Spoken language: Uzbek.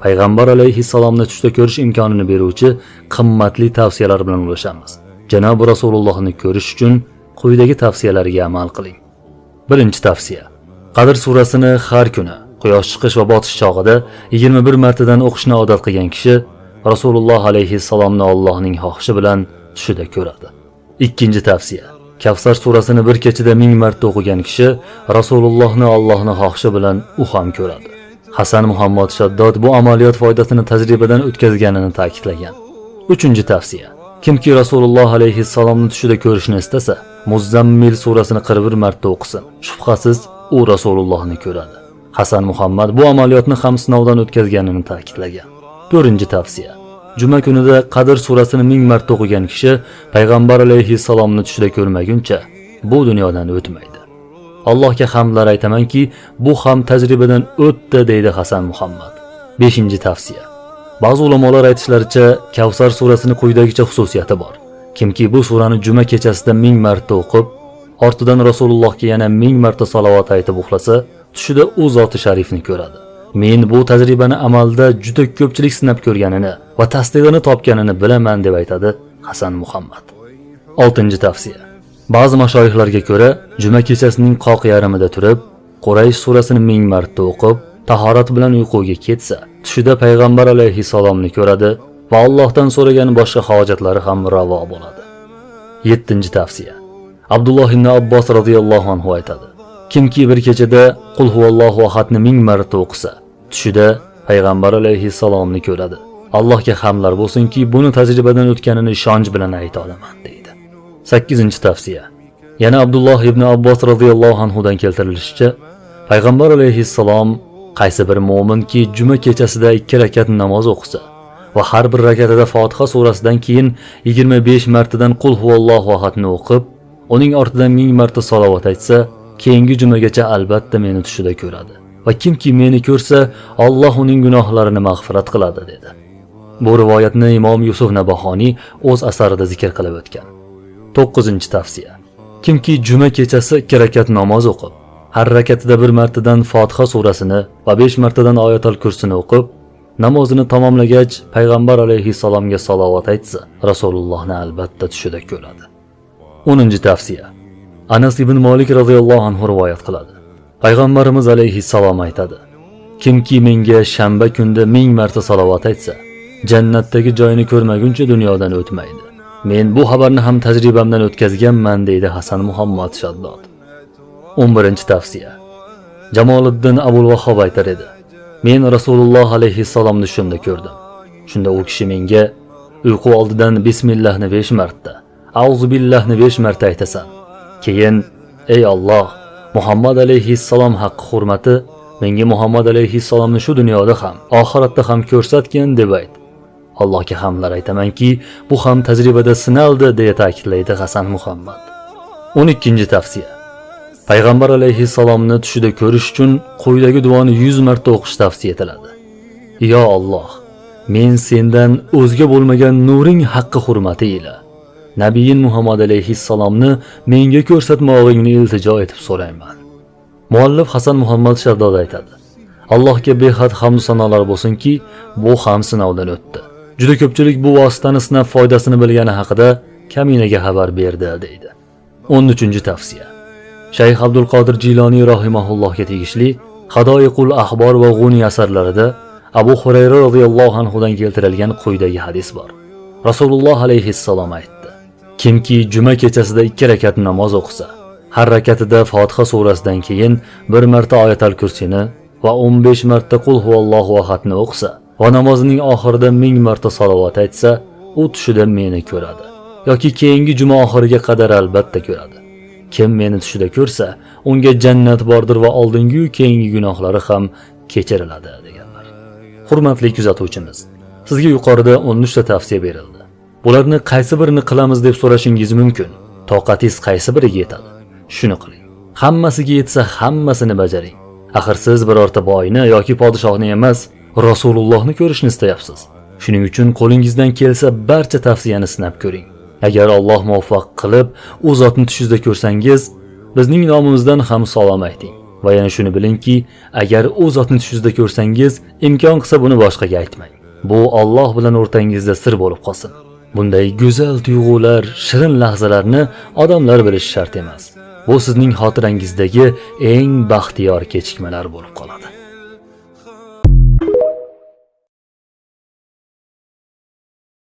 Payg'ambar alayhissalomni tushda ko'rish imkonini beruvchi qimmatli tavsiyalar bilan ulashamiz. Janob Rasulullohni ko'rish uchun quyidagi tavsiyalarga amal qiling. Birinchi tavsiya: Qadr surasini har kuni quyosh chiqish va botish chog'ida 21 martadan o'qishni odat qilgan kishi Rasululloh alayhissalomni Allohning xohishi bilan tushida ko'radi. Ikkinchi tavsiya: Kavsar surasini bir kechada 1000 marta o'qigan kishi Rasulullohni Allohning xohishi bilan u ham ko'radi. Hasan Muhammad Shaddod bu amaliyot foydasini tajribadan o'tkazganini ta'kidlagan. Uchinchi tavsiya: Kimki Rasululloh alayhissalomni tushida ko'rishni istasa, Muzzammil surasini 41 marta o'qisin. Shubhasiz, u Rasulullohni ko'radi. Hasan Muhammad bu amaliyotni ham sinovdan o'tkazganini ta'kidlagan. To'rtinchi tavsiya: Juma kunida Qadr surasini 1000 marta o'qigan kishi Payg'ambar alayhissalomni tushida ko'rmaguncha bu dunyodan o'tmaydi. Allohga hamdlar aytamanki, bu ham tajribadan o'tdi, deydi Hasan Muhammad. Beshinchi tavsiya: Ba'zi ulamolar aytishlaricha, Kavsar surasini quyidagicha xususiyati bor. Kimki bu surani juma kechasida 1000 marta o'qib, ortidan Rasulullohga yana 1000 marta salovat aytib uxlasa, tushida u zoti sharifni ko'radi. Men bu tajribani amalda juda ko'pchilik sinab ko'rganini va tasdig'ini topganini bilaman, deb aytadi Hasan Muhammad. Oltinchi tavsiya: Ba'zi mashoyixlarga ko'ra, juma kechasining qoq yarimida turib, Quraysh surasini 1000 marta o'qib, tahorat bilan uyquga ketsa, tushida Payg'ambar alayhissalomni ko'radi va Allohdan so'ragan boshqa hojatlari ham ravo bo'ladi. Yettinchi tavsiya: Abdulloh ibn Abbos radhiyallohu anhu aytadi: Kimki bir kechada Qul huvallohu ahadni 1000 marta o'qisa, tushida Payg'ambar alayhissalomni ko'radi. Allohga hamdlar bo'lsinki, buni tajribadan o'tganini ishonch bilan ayta olaman, deydi. 8-tavsiya. Yana Abdulloh ibn Abbos radhiyallohu anhu dan keltirilishicha, Payg'ambar alayhissalom qaysi bir mu'minki juma kechasida 2 rakat namoz o'qisa va har bir rakatida Fotiha surasidan keyin 25 martadan Qul huvallohu ahadni o'qib, uning ortidan 1000 marta salovat aytsa, keyingi jumagacha albatta meni tushida ko'radi. Va kimki meni ko'rsa, Alloh uning gunohlarini mag'firat qiladi, dedi. Bu rivoyatni Imom Yusuf Nabahoniy o'z asarida zikr qilib o'tgan. 9-tavsiya. Kimki juma kechasi 2 rakat namoz o'qib, har rakatida 1 martadan Fotiha surasini va 5 martadan Oyatul Kursini o'qib, namozini tamomlagach Payg'ambar alayhissalomga salovat aytsa, Rasulullohni albatta tushida ko'radi. 10-tavsiya. Anas ibn Malik radhiyallohu anhu rivoyat qiladi. Payg'ambarimiz alayhissalom aytadi: Kimki menga shanba kunda 1000 marta salovat aytsa, jannatdagi joyini ko'rmaguncha dunyodan o'tmaydi. Men bu xabarni ham tajribamdan o'tkazganman, deydi Hasan Muhammad Shaddod. 11-tavsiya. Jamoliddin Abul Vahhob aytar edi: Men Rasululloh alayhissalomni shunda ko'rdim. Shunda u kishi menga uyqu oldidan bismillahni 5 marta, auzu billahni 5 marta aytasan. Keyin, ey Alloh, Muhammad alayhissalom haqqi hurmati, menga Muhammad alayhissalomni shu dunyoda ham, oxiratda ham ko'rsatgan, deb ayt. Allohga hamdlar aytamanki, bu ham tajribada sinaldi, deya ta'kidlaydi Hasan Muhammad. 12-tavsiya. Payg'ambar alayhissalomni tushida ko'rish uchun quyidagi duoni 100 marta o'qish tavsiya etiladi. Yo Alloh, men sendan o'zga bo'lmagan nuring haqqi hurmati ila Nabiyin Muhammad alayhissalomni menga ko'rsatmog'ingni iltijo etib so'rayman. Muallif Hasan Muhammad Shaddod aytadi: Allohga behad hamd sanolar bo'lsinki, bu ham sinovdan o'tdi. Juda ko'pchilik bu vositani sinab foydasini bilgani haqida kaminaga xabar berdi, deydi. 13-tavsiya. Shayx Abdul Qodir Jiloniy rahimahullohga tegishli Hadoiqul Ahbor va G'uni asarlarida Abu Hurayra radhiyallohu anhu dan keltirilgan quyidagi hadis bor. Rasululloh alayhissalom aytdi: Kimki juma kechasida 2 rakat namoz o'qisa, har rakatida Fotiha surasidan keyin 1 marta Oyatul Kursini va 15 marta Qul huvallohu ahadni o'qisa va namozining oxirida 1000 marta salovat aytsa, u tushida meni ko'radi yoki keyingi juma oxiriga qadar albatta ko'radi. Kim meni tushida ko'rsa, unga jannat bordir va oldingi va keyingi gunohlari ham kechiriladi, deganlar. Hurmatli kuzatuvchimiz, sizga yuqorida 13 ta tavsiya berildi. Bularni qaysi birini qilamiz deb so'rashingiz mumkin. Toqatingiz qaysi biriga yetadi? Shuni qiling. Hammasiga yetsa hammasini bajaring. Axir siz birorta boyni yoki podshohni emas, Rasulullohni ko'rishni istayapsiz. Shuning uchun qo'lingizdan kelsa barcha tavsiyani sinab ko'ring. Agar Alloh muvaffaq qilib, u zotni tushingizda ko'rsangiz, bizning nomimizdan ham salom ayting. Va yana shuni bilingki, agar u zotni tushingizda ko'rsangiz, imkon qilsa buni boshqaga aytmang. Bu Alloh bilan o'rtangizda sir bo'lib qolsin. Bunday go'zal tuyg'ular, shirin lahzalarni odamlar bilishi shart emas. Bu sizning xotirangizdagi eng baxtiyor kechikmalar bo'lib qoladi.